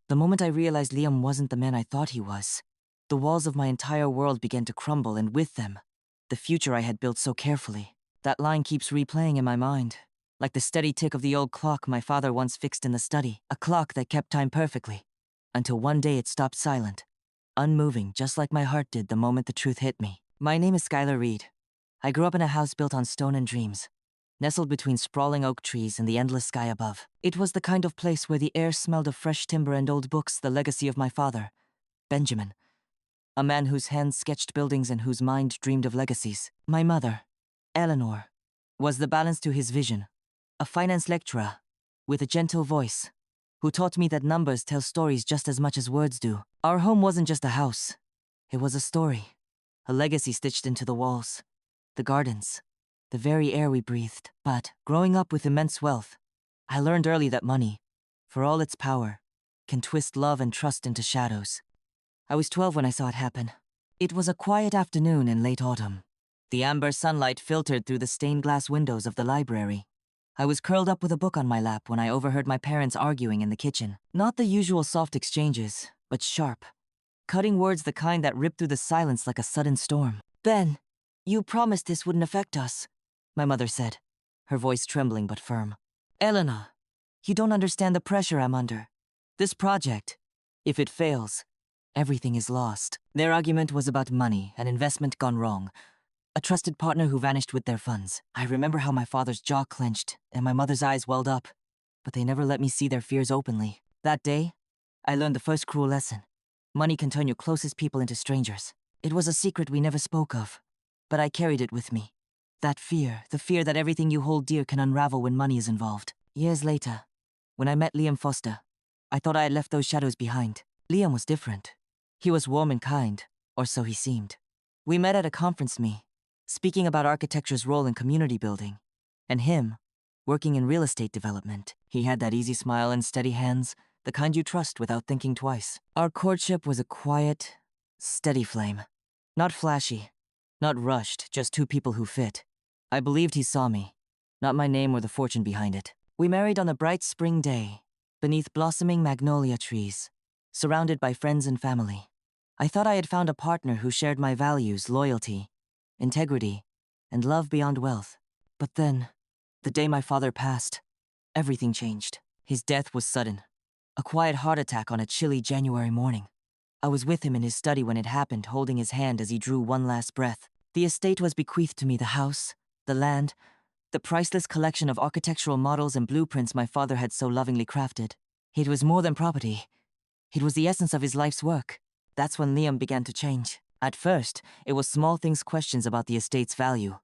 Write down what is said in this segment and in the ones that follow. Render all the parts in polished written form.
The moment I realized Liam wasn't the man I thought he was, the walls of my entire world began to crumble, and with them, the future I had built so carefully. That line keeps replaying in my mind, like the steady tick of the old clock my father once fixed in the study, a clock that kept time perfectly, until one day it stopped silent, unmoving just like my heart did the moment the truth hit me. My name is Skylar Reed. I grew up in a house built on stone and dreams, nestled between sprawling oak trees and the endless sky above. It was the kind of place where the air smelled of fresh timber and old books, the legacy of my father, Benjamin, a man whose hands sketched buildings and whose mind dreamed of legacies. My mother, Eleanor, was the balance to his vision, a finance lecturer with a gentle voice who taught me that numbers tell stories just as much as words do. Our home wasn't just a house. It was a story, a legacy stitched into the walls, the gardens, the very air we breathed. But growing up with immense wealth, I learned early that money, for all its power, can twist love and trust into shadows. I was 12 when I saw it happen. It was a quiet afternoon in late autumn. The amber sunlight filtered through the stained glass windows of the library. I was curled up with a book on my lap when I overheard my parents arguing in the kitchen. Not the usual soft exchanges, but sharp, cutting words, the kind that ripped through the silence like a sudden storm. "Ben, you promised this wouldn't affect us," my mother said, her voice trembling but firm. "Elena, you don't understand the pressure I'm under. This project, if it fails, everything is lost." Their argument was about money, an investment gone wrong, a trusted partner who vanished with their funds. I remember how my father's jaw clenched and my mother's eyes welled up, but they never let me see their fears openly. That day, I learned the first cruel lesson. Money can turn your closest people into strangers. It was a secret we never spoke of, but I carried it with me. That fear, the fear that everything you hold dear can unravel when money is involved. Years later, when I met Liam Foster, I thought I had left those shadows behind. Liam was different. He was warm and kind, or so he seemed. We met at a conference speaking about architecture's role in community building, and him, working in real estate development. He had that easy smile and steady hands, the kind you trust without thinking twice. Our courtship was a quiet, steady flame. Not flashy, not rushed, just two people who fit. I believed he saw me, not my name or the fortune behind it. We married on a bright spring day, beneath blossoming magnolia trees, surrounded by friends and family. I thought I had found a partner who shared my values, loyalty, integrity, and love beyond wealth. But then, the day my father passed, everything changed. His death was sudden, a quiet heart attack on a chilly January morning. I was with him in his study when it happened, holding his hand as he drew one last breath. The estate was bequeathed to me, the house, the land, the priceless collection of architectural models and blueprints my father had so lovingly crafted. It was more than property. It was the essence of his life's work. That's when Liam began to change. At first, it was small things, questions about the estate's value,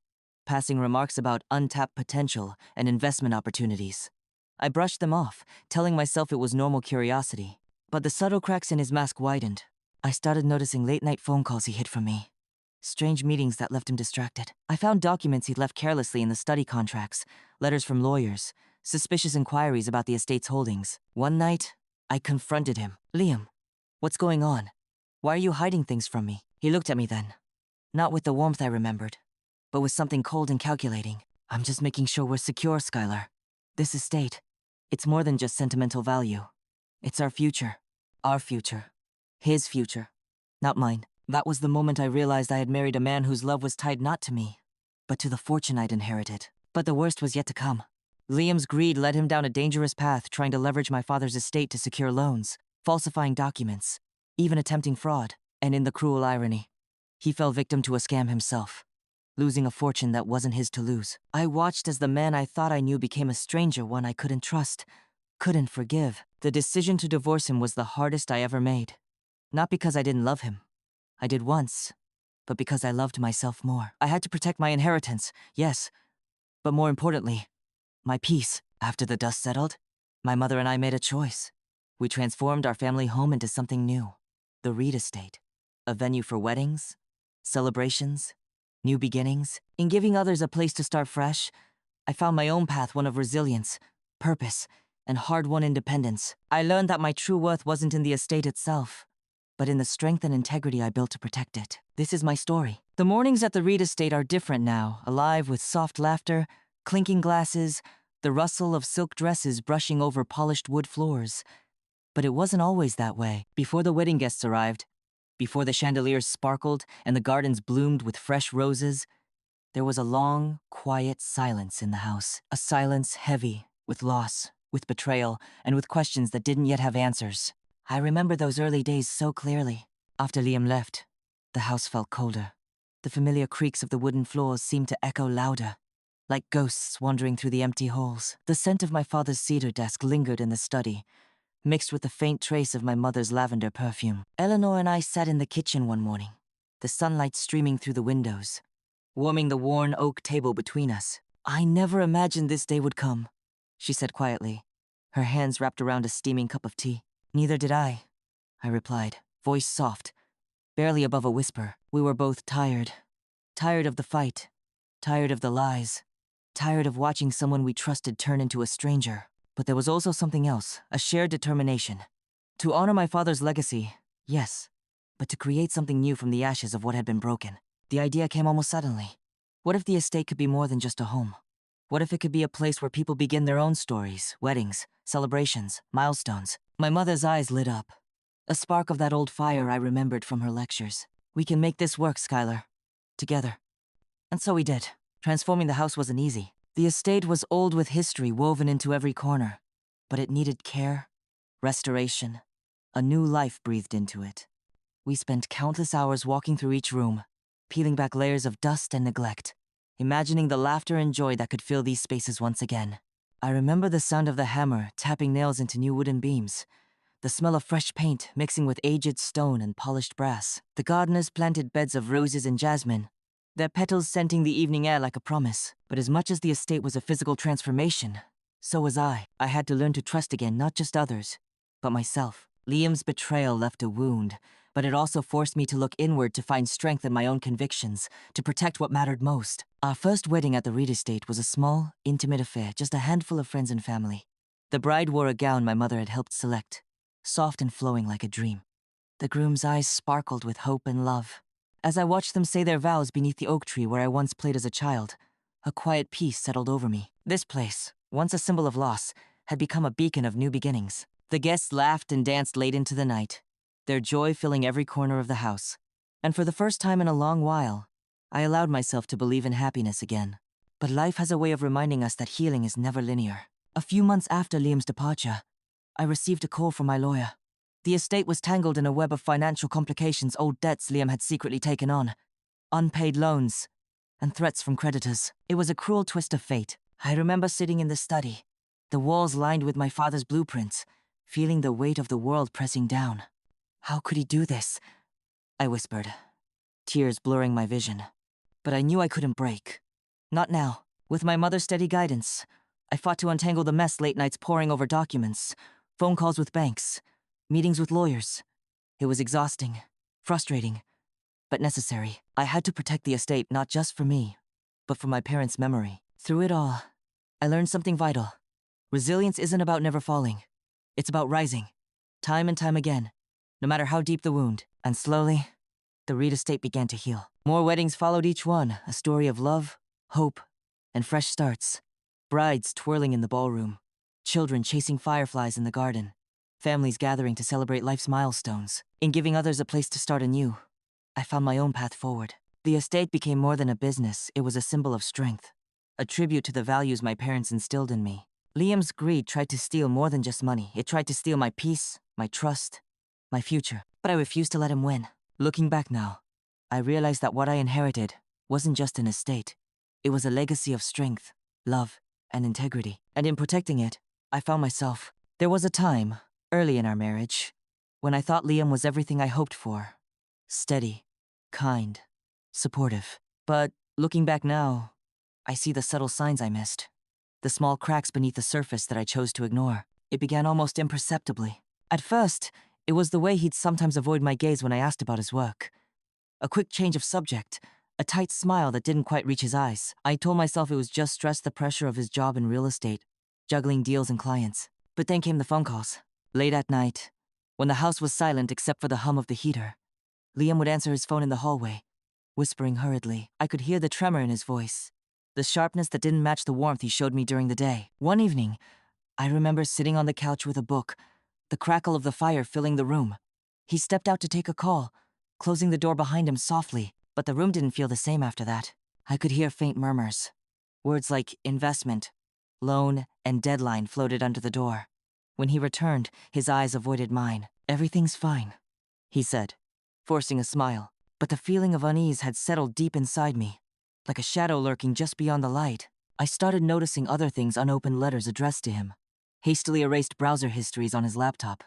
passing remarks about untapped potential and investment opportunities. I brushed them off, telling myself it was normal curiosity. But the subtle cracks in his mask widened. I started noticing late-night phone calls he hid from me, strange meetings that left him distracted. I found documents he'd left carelessly in the study contracts, letters from lawyers, suspicious inquiries about the estate's holdings. One night, I confronted him. "Liam, what's going on? Why are you hiding things from me?" He looked at me then, not with the warmth I remembered, but with something cold and calculating. "I'm just making sure we're secure, Skylar. This estate, it's more than just sentimental value. It's our future. Our future. His future. Not mine." That was the moment I realized I had married a man whose love was tied not to me, but to the fortune I'd inherited. But the worst was yet to come. Liam's greed led him down a dangerous path, trying to leverage my father's estate to secure loans, falsifying documents, even attempting fraud. And in the cruel irony, he fell victim to a scam himself, losing a fortune that wasn't his to lose. I watched as the man I thought I knew became a stranger, one I couldn't trust, couldn't forgive. The decision to divorce him was the hardest I ever made. Not because I didn't love him. I did once, but because I loved myself more. I had to protect my inheritance, yes, but more importantly, my peace. After the dust settled, my mother and I made a choice. We transformed our family home into something new, the Reed Estate. A venue for weddings, celebrations, new beginnings. In giving others a place to start fresh, I found my own path, one of resilience, purpose, and hard-won independence. I learned that my true worth wasn't in the estate itself, but in the strength and integrity I built to protect it. This is my story. The mornings at the Reed Estate are different now, alive with soft laughter, clinking glasses, the rustle of silk dresses brushing over polished wood floors. But it wasn't always that way. Before the wedding guests arrived, before the chandeliers sparkled and the gardens bloomed with fresh roses, there was a long, quiet silence in the house. A silence heavy with loss, with betrayal, and with questions that didn't yet have answers. I remember those early days so clearly. After Liam left, the house felt colder. The familiar creaks of the wooden floors seemed to echo louder, like ghosts wandering through the empty halls. The scent of my father's cedar desk lingered in the study, mixed with the faint trace of my mother's lavender perfume. Eleanor and I sat in the kitchen one morning, the sunlight streaming through the windows, warming the worn oak table between us. "I never imagined this day would come," she said quietly, her hands wrapped around a steaming cup of tea. "Neither did I replied, voice soft, barely above a whisper. We were both tired. Tired of the fight. Tired of the lies. Tired of watching someone we trusted turn into a stranger. But there was also something else, a shared determination. To honor my father's legacy, yes, but to create something new from the ashes of what had been broken. The idea came almost suddenly. What if the estate could be more than just a home? What if it could be a place where people begin their own stories, weddings, celebrations, milestones? My mother's eyes lit up. A spark of that old fire I remembered from her lectures. "We can make this work, Skylar. Together." And so we did. Transforming the house wasn't easy. The estate was old with history woven into every corner. But it needed care, restoration, a new life breathed into it. We spent countless hours walking through each room, peeling back layers of dust and neglect, imagining the laughter and joy that could fill these spaces once again. I remember the sound of the hammer tapping nails into new wooden beams, the smell of fresh paint mixing with aged stone and polished brass. The gardeners planted beds of roses and jasmine, their petals scenting the evening air like a promise. But as much as the estate was a physical transformation, so was I. I had to learn to trust again, not just others, but myself. Liam's betrayal left a wound, but it also forced me to look inward to find strength in my own convictions, to protect what mattered most. Our first wedding at the Reed estate was a small, intimate affair, just a handful of friends and family. The bride wore a gown my mother had helped select, soft and flowing like a dream. The groom's eyes sparkled with hope and love. As I watched them say their vows beneath the oak tree where I once played as a child, a quiet peace settled over me. This place, once a symbol of loss, had become a beacon of new beginnings. The guests laughed and danced late into the night, their joy filling every corner of the house. And for the first time in a long while, I allowed myself to believe in happiness again. But life has a way of reminding us that healing is never linear. A few months after Liam's departure, I received a call from my lawyer. The estate was tangled in a web of financial complications, old debts Liam had secretly taken on, unpaid loans, and threats from creditors. It was a cruel twist of fate. I remember sitting in the study, the walls lined with my father's blueprints, feeling the weight of the world pressing down. "How could he do this?" I whispered, tears blurring my vision. But I knew I couldn't break. Not now. With my mother's steady guidance, I fought to untangle the mess, late nights poring over documents, phone calls with banks, meetings with lawyers. It was exhausting, frustrating, but necessary. I had to protect the estate, not just for me, but for my parents' memory. Through it all, I learned something vital. Resilience isn't about never falling. It's about rising, time and time again, no matter how deep the wound. And slowly, the Reed estate began to heal. More weddings followed each one, a story of love, hope, and fresh starts. Brides twirling in the ballroom, children chasing fireflies in the garden, families gathering to celebrate life's milestones. In giving others a place to start anew, I found my own path forward. The estate became more than a business, it was a symbol of strength, a tribute to the values my parents instilled in me. Liam's greed tried to steal more than just money. It tried to steal my peace, my trust, my future. But I refused to let him win. Looking back now, I realized that what I inherited wasn't just an estate. It was a legacy of strength, love, and integrity. And in protecting it, I found myself. There was a time, early in our marriage, when I thought Liam was everything I hoped for. Steady, kind, supportive. But looking back now, I see the subtle signs I missed. The small cracks beneath the surface that I chose to ignore. It began almost imperceptibly. At first, it was the way he'd sometimes avoid my gaze when I asked about his work. A quick change of subject, a tight smile that didn't quite reach his eyes. I told myself it was just stress, the pressure of his job in real estate, juggling deals and clients. But then came the phone calls. Late at night, when the house was silent except for the hum of the heater, Liam would answer his phone in the hallway, whispering hurriedly. I could hear the tremor in his voice, the sharpness that didn't match the warmth he showed me during the day. One evening, I remember sitting on the couch with a book, the crackle of the fire filling the room. He stepped out to take a call, closing the door behind him softly, but the room didn't feel the same after that. I could hear faint murmurs. Words like investment, loan, and deadline floated under the door. When he returned, his eyes avoided mine. "Everything's fine," he said, forcing a smile. But the feeling of unease had settled deep inside me, like a shadow lurking just beyond the light. I started noticing other things: unopened letters addressed to him, hastily erased browser histories on his laptop,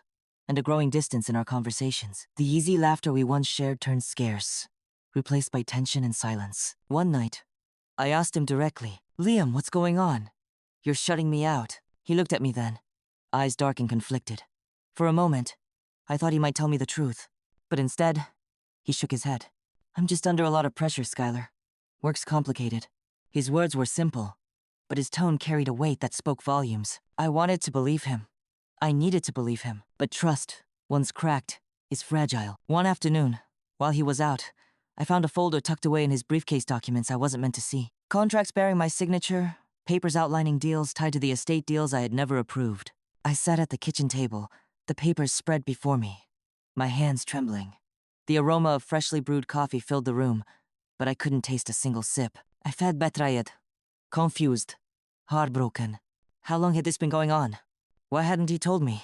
and a growing distance in our conversations. The easy laughter we once shared turned scarce, replaced by tension and silence. One night, I asked him directly, "Liam, what's going on? You're shutting me out." He looked at me then, eyes dark and conflicted. For a moment, I thought he might tell me the truth, but instead, he shook his head. "I'm just under a lot of pressure, Skylar. Work's complicated." His words were simple, but his tone carried a weight that spoke volumes. I wanted to believe him. I needed to believe him. But trust, once cracked, is fragile. One afternoon, while he was out, I found a folder tucked away in his briefcase documents I wasn't meant to see. Contracts bearing my signature, papers outlining deals tied to the estate deals I had never approved. I sat at the kitchen table, the papers spread before me, my hands trembling. The aroma of freshly brewed coffee filled the room, but I couldn't taste a single sip. I felt betrayed, confused, heartbroken. How long had this been going on? Why hadn't he told me?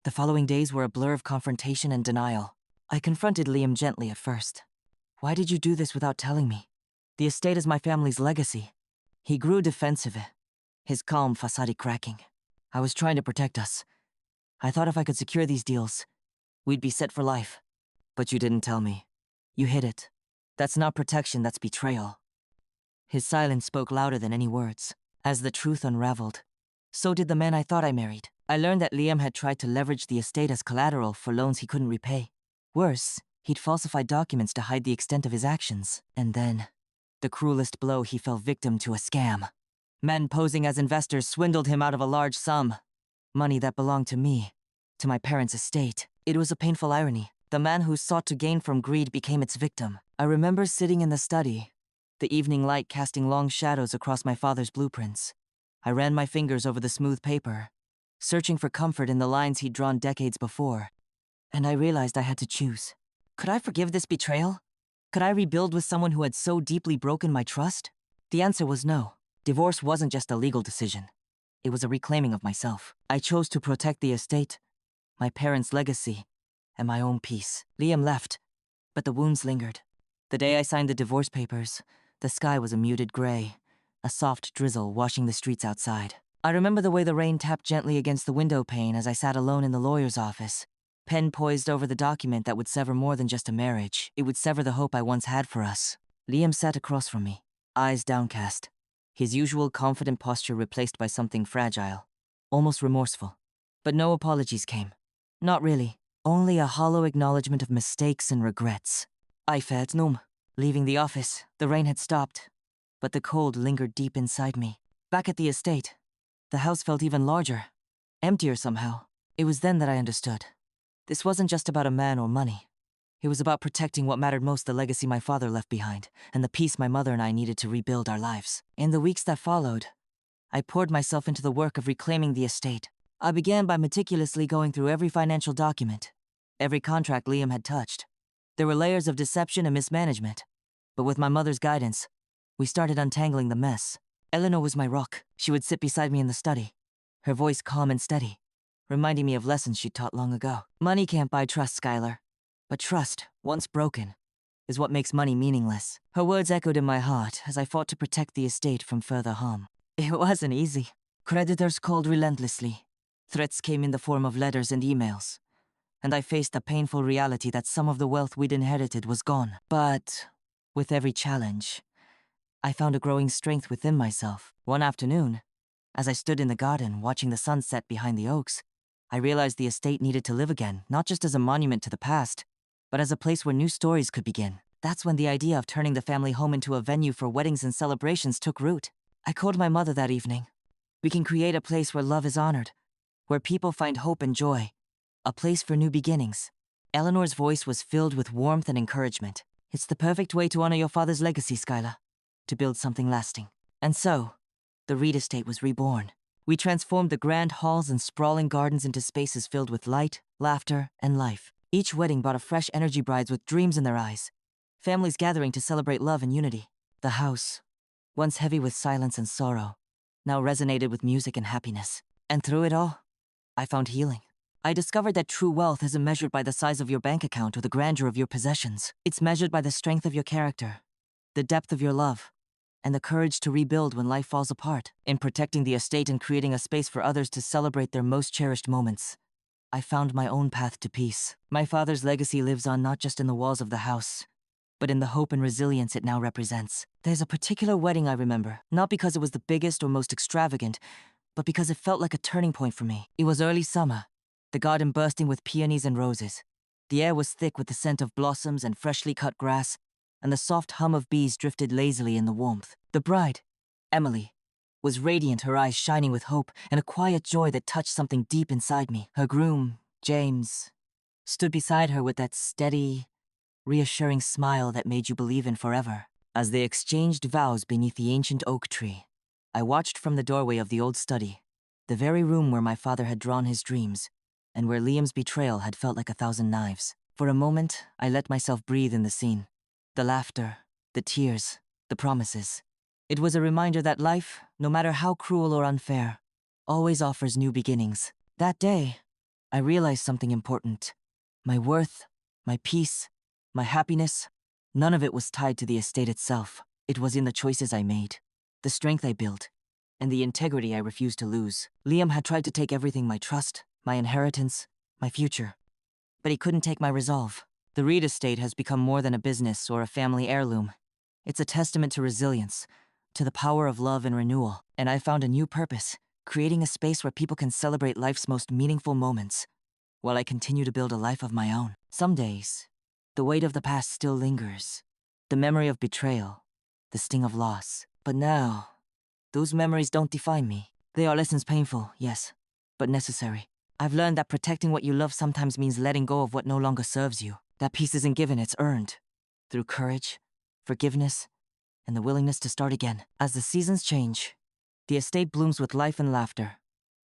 The following days were a blur of confrontation and denial. I confronted Liam gently at first. "Why did you do this without telling me? The estate is my family's legacy." He grew defensive, his calm facade cracking. "I was trying to protect us. I thought if I could secure these deals, we'd be set for life. But you didn't tell me. You hid it. That's not protection, that's betrayal." His silence spoke louder than any words. As the truth unraveled, so did the man I thought I married. I learned that Liam had tried to leverage the estate as collateral for loans he couldn't repay. Worse, he'd falsified documents to hide the extent of his actions. And then, the cruelest blow, he fell victim to a scam. Men posing as investors swindled him out of a large sum. Money that belonged to me, to my parents' estate. It was a painful irony. The man who sought to gain from greed became its victim. I remember sitting in the study, the evening light casting long shadows across my father's blueprints. I ran my fingers over the smooth paper, searching for comfort in the lines he'd drawn decades before. And I realized I had to choose. Could I forgive this betrayal? Could I rebuild with someone who had so deeply broken my trust? The answer was no. Divorce wasn't just a legal decision. It was a reclaiming of myself. I chose to protect the estate, my parents' legacy, and my own peace. Liam left, but the wounds lingered. The day I signed the divorce papers, the sky was a muted gray, a soft drizzle washing the streets outside. I remember the way the rain tapped gently against the window pane as I sat alone in the lawyer's office, pen poised over the document that would sever more than just a marriage. It would sever the hope I once had for us. Liam sat across from me, eyes downcast, his usual confident posture replaced by something fragile, almost remorseful. But no apologies came. Not really. Only a hollow acknowledgement of mistakes and regrets. I felt numb. Leaving the office, the rain had stopped, but the cold lingered deep inside me. Back at the estate, the house felt even larger, emptier somehow. It was then that I understood. This wasn't just about a man or money. It was about protecting what mattered most: the legacy my father left behind, and the peace my mother and I needed to rebuild our lives. In the weeks that followed, I poured myself into the work of reclaiming the estate. I began by meticulously going through every financial document, every contract Liam had touched. There were layers of deception and mismanagement, but with my mother's guidance, we started untangling the mess. Eleanor was my rock. She would sit beside me in the study, her voice calm and steady, reminding me of lessons she'd taught long ago. Money can't buy trust, Skylar. But trust, once broken, is what makes money meaningless. Her words echoed in my heart as I fought to protect the estate from further harm. It wasn't easy. Creditors called relentlessly. Threats came in the form of letters and emails, and I faced the painful reality that some of the wealth we'd inherited was gone. But with every challenge, I found a growing strength within myself. One afternoon, as I stood in the garden watching the sun set behind the oaks, I realized the estate needed to live again, not just as a monument to the past, but as a place where new stories could begin. That's when the idea of turning the family home into a venue for weddings and celebrations took root. I called my mother that evening. "We can create a place where love is honored, where people find hope and joy, a place for new beginnings." Eleanor's voice was filled with warmth and encouragement. "It's the perfect way to honor your father's legacy, Skylar, to build something lasting." And so, the Reed estate was reborn. We transformed the grand halls and sprawling gardens into spaces filled with light, laughter, and life. Each wedding brought a fresh energy, brides with dreams in their eyes. Families gathering to celebrate love and unity. The house, once heavy with silence and sorrow, now resonated with music and happiness. And through it all, I found healing. I discovered that true wealth isn't measured by the size of your bank account or the grandeur of your possessions. It's measured by the strength of your character, the depth of your love, and the courage to rebuild when life falls apart. In protecting the estate and creating a space for others to celebrate their most cherished moments, I found my own path to peace. My father's legacy lives on not just in the walls of the house, but in the hope and resilience it now represents. There's a particular wedding I remember, not because it was the biggest or most extravagant, but because it felt like a turning point for me. It was early summer, the garden bursting with peonies and roses. The air was thick with the scent of blossoms and freshly cut grass, and the soft hum of bees drifted lazily in the warmth. The bride, Emily, was radiant, her eyes shining with hope and a quiet joy that touched something deep inside me. Her groom, James, stood beside her with that steady, reassuring smile that made you believe in forever. As they exchanged vows beneath the ancient oak tree, I watched from the doorway of the old study, the very room where my father had drawn his dreams, and where Liam's betrayal had felt like 1,000 knives. For a moment, I let myself breathe in the scene. The laughter, the tears, the promises. It was a reminder that life, no matter how cruel or unfair, always offers new beginnings. That day, I realized something important. My worth, my peace, my happiness, none of it was tied to the estate itself. It was in the choices I made, the strength I built, and the integrity I refused to lose. Liam had tried to take everything: my trust, my inheritance, my future. But he couldn't take my resolve. The Reed estate has become more than a business or a family heirloom. It's a testament to resilience, to the power of love and renewal. And I found a new purpose, creating a space where people can celebrate life's most meaningful moments, while I continue to build a life of my own. Some days, the weight of the past still lingers. The memory of betrayal, the sting of loss. But now, those memories don't define me. They are lessons, painful, yes, but necessary. I've learned that protecting what you love sometimes means letting go of what no longer serves you. That peace isn't given, it's earned. Through courage, forgiveness, and the willingness to start again. As the seasons change, the estate blooms with life and laughter.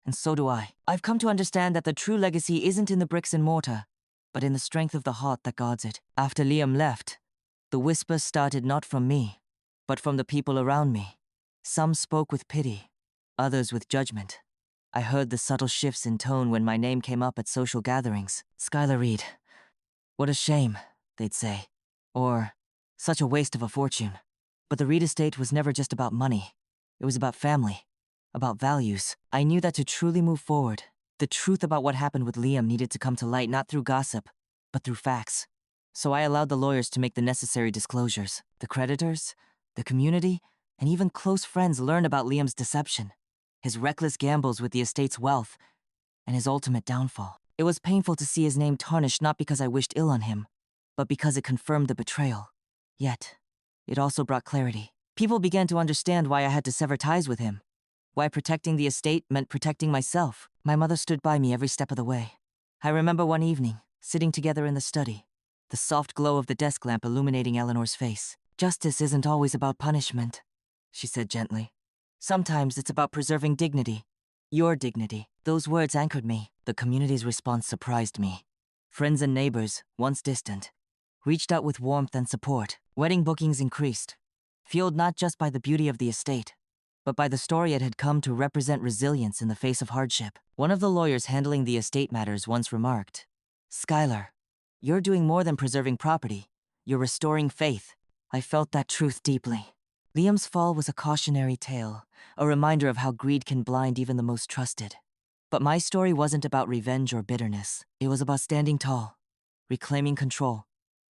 And so do I. I've come to understand that the true legacy isn't in the bricks and mortar, but in the strength of the heart that guards it. After Liam left, the whispers started not from me, but from the people around me. Some spoke with pity, others with judgment. I heard the subtle shifts in tone when my name came up at social gatherings. Skylar Reed. What a shame, they'd say. Or, such a waste of a fortune. But the Reed estate was never just about money. It was about family, about values. I knew that to truly move forward, the truth about what happened with Liam needed to come to light not through gossip, but through facts. So I allowed the lawyers to make the necessary disclosures. The creditors, the community, and even close friends learned about Liam's deception, his reckless gambles with the estate's wealth, and his ultimate downfall. It was painful to see his name tarnished, not because I wished ill on him, but because it confirmed the betrayal. Yet, it also brought clarity. People began to understand why I had to sever ties with him, why protecting the estate meant protecting myself. My mother stood by me every step of the way. I remember one evening, sitting together in the study, the soft glow of the desk lamp illuminating Eleanor's face. "Justice isn't always about punishment," she said gently. "Sometimes it's about preserving dignity. Your dignity." Those words anchored me. The community's response surprised me. Friends and neighbors, once distant, reached out with warmth and support. Wedding bookings increased, fueled not just by the beauty of the estate, but by the story it had come to represent: resilience in the face of hardship. One of the lawyers handling the estate matters once remarked, "Skylar, you're doing more than preserving property. You're restoring faith." I felt that truth deeply. Liam's fall was a cautionary tale, a reminder of how greed can blind even the most trusted. But my story wasn't about revenge or bitterness. It was about standing tall, reclaiming control,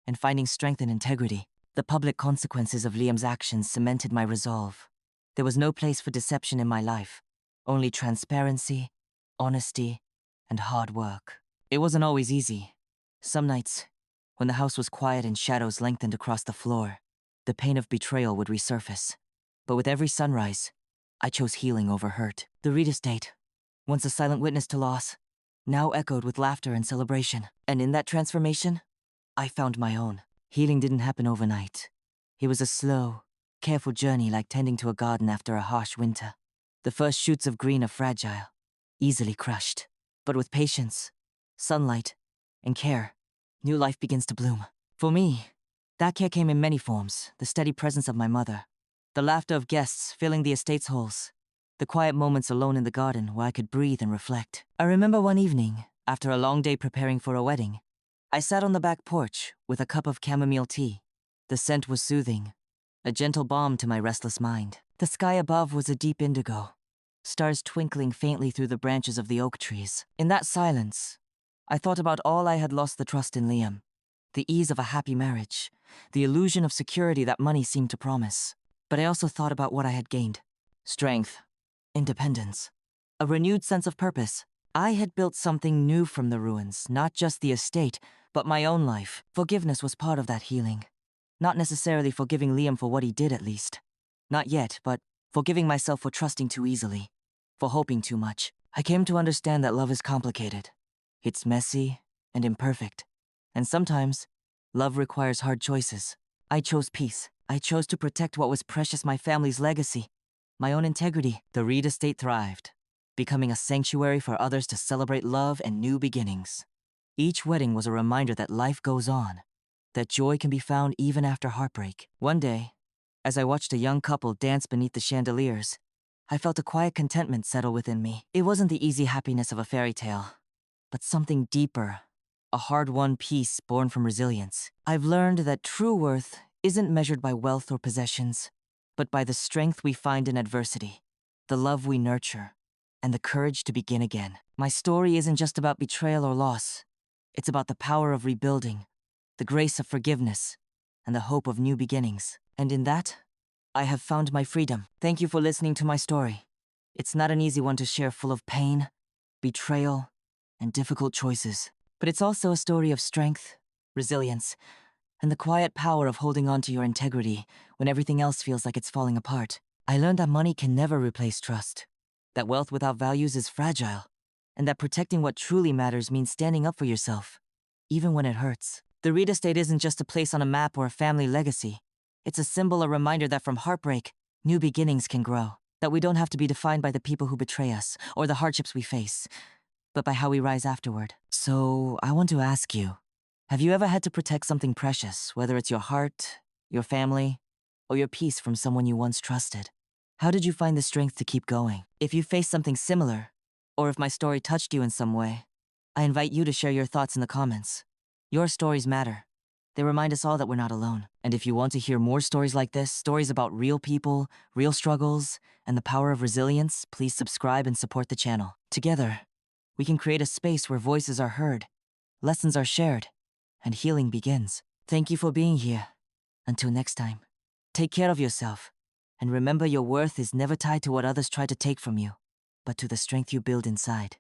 and finding strength in integrity. The public consequences of Liam's actions cemented my resolve. There was no place for deception in my life, only transparency, honesty, and hard work. It wasn't always easy. Some nights, when the house was quiet and shadows lengthened across the floor, the pain of betrayal would resurface. But with every sunrise, I chose healing over hurt. The Reed estate, once a silent witness to loss, now echoed with laughter and celebration. And in that transformation, I found my own. Healing didn't happen overnight. It was a slow, careful journey, like tending to a garden after a harsh winter. The first shoots of green are fragile, easily crushed. But with patience, sunlight, and care, new life begins to bloom. For me, that care came in many forms: the steady presence of my mother, the laughter of guests filling the estate's halls, the quiet moments alone in the garden where I could breathe and reflect. I remember one evening, after a long day preparing for a wedding, I sat on the back porch with a cup of chamomile tea. The scent was soothing, a gentle balm to my restless mind. The sky above was a deep indigo, stars twinkling faintly through the branches of the oak trees. In that silence, I thought about all I had lost: the trust in Liam, the ease of a happy marriage, the illusion of security that money seemed to promise. But I also thought about what I had gained: strength, independence, a renewed sense of purpose. I had built something new from the ruins, not just the estate, but my own life. Forgiveness was part of that healing. Not necessarily forgiving Liam for what he did, at least. Not yet, but forgiving myself for trusting too easily, for hoping too much. I came to understand that love is complicated. It's messy and imperfect. And sometimes, love requires hard choices. I chose peace. I chose to protect what was precious: my family's legacy, my own integrity. The Reed estate thrived, becoming a sanctuary for others to celebrate love and new beginnings. Each wedding was a reminder that life goes on, that joy can be found even after heartbreak. One day, as I watched a young couple dance beneath the chandeliers, I felt a quiet contentment settle within me. It wasn't the easy happiness of a fairy tale, but something deeper, a hard-won peace born from resilience. I've learned that true worth isn't measured by wealth or possessions, but by the strength we find in adversity, the love we nurture, and the courage to begin again. My story isn't just about betrayal or loss. It's about the power of rebuilding, the grace of forgiveness, and the hope of new beginnings. And in that, I have found my freedom. Thank you for listening to my story. It's not an easy one to share, full of pain, betrayal, and difficult choices. But it's also a story of strength, resilience, and the quiet power of holding on to your integrity when everything else feels like it's falling apart. I learned that money can never replace trust, that wealth without values is fragile, and that protecting what truly matters means standing up for yourself, even when it hurts. The Reed estate isn't just a place on a map or a family legacy. It's a symbol, a reminder that from heartbreak, new beginnings can grow. That we don't have to be defined by the people who betray us or the hardships we face, but by how we rise afterward. So, I want to ask you, have you ever had to protect something precious, whether it's your heart, your family, or your peace from someone you once trusted? How did you find the strength to keep going? If you faced something similar, or if my story touched you in some way, I invite you to share your thoughts in the comments. Your stories matter. They remind us all that we're not alone. And if you want to hear more stories like this, stories about real people, real struggles, and the power of resilience, please subscribe and support the channel. Together, we can create a space where voices are heard, lessons are shared, and healing begins. Thank you for being here. Until next time, take care of yourself, and remember, your worth is never tied to what others try to take from you, but to the strength you build inside.